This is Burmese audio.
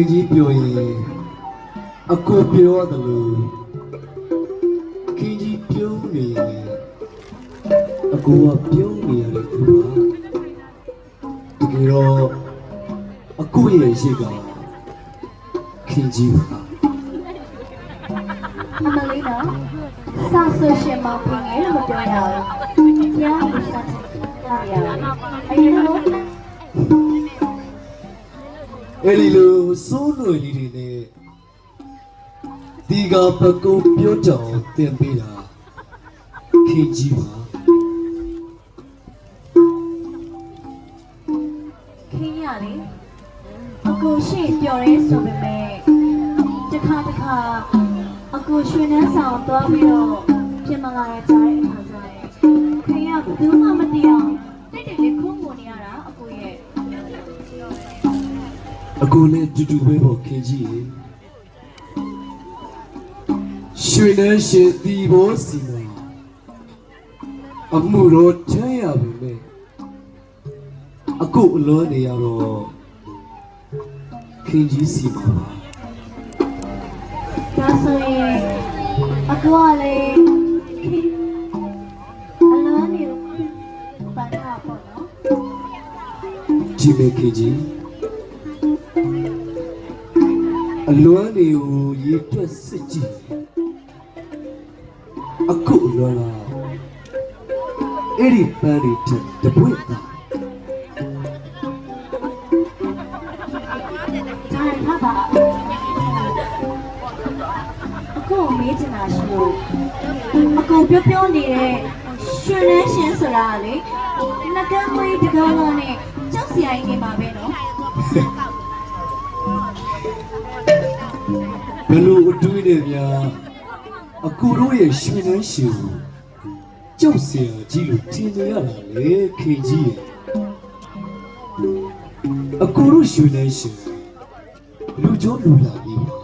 ကြီးပြောရင်အကိုပြောတယ်လို့ခင်ကြီးပြုံးနေအကိုကပြုံးနေရတယ်သူကတကယ်တော့အကိုရဲ့ရှိကခင်ကြီးပါအမလေးနော်စာဆိုရှင်မောင်ပြင်ငယ်လို့ပြောရအောင်ကြားလို့စတဲ့ရရတယ်အဲ့လိုအဲ့ဒီလိုစိုးနွယ်လေးတွေနဲ့ဒီကပကုတ်ပြောကြောင်တင်ပေးတာခင်ကြီးပါခင်ရလေအကိုရှိပြောရဲဆိုပေမဲ့တခါအကိုရွှေနှန်းဆောင်သွားပြီးတော့ပြင်မလာရကြတဲ့အခါကျရင်ခင်ရဘယ်သူမှမသိအောင်တိတ်တိတ်လေးခုံနေရတာအကိုရဲ့အကိုနဲ့တူတူပဲပေါ့ခင်ကြီးရေရွှေနှန်းရှင်ဒီဘောစီမှာအမှုတော်ချမ်းရပါမယ်အကိုအလွန်နေရတော့ခင်ကြီးစီမှာပါဒါဆိုရင်အကူကလည်းအလွမ်းနေပါတာပေါ့နော်ကြည့်မယ်ခင်ကြီးအလွမ်းနေကိုရေတွက်စစ်ကြည့်အခုအလွမ်းလာအဲ့ဒီပန်းတွေတပွင့်တာဒါပါကိုမေးချင်တာရှိလို့အကိုပြောနေတဲ့ရွှေနှန်းရှင်ဆိုတာလေနှကမ်းမွေးတကားလုံးနဲ့ကြောက်စရာကြီးနေပါပဲနော်ဘယ်လိုအတွေးနဲ့များအကိုတို့ရဲ့ရွှေနှန်းရှင်ကိုကြောက်စရာကြီးလို့ထင်နေရတာလေခင်ကြီးရဲ့အကိုတို့ရွှေနှန်းရှင်လူကျော်လူလာပြီးပါ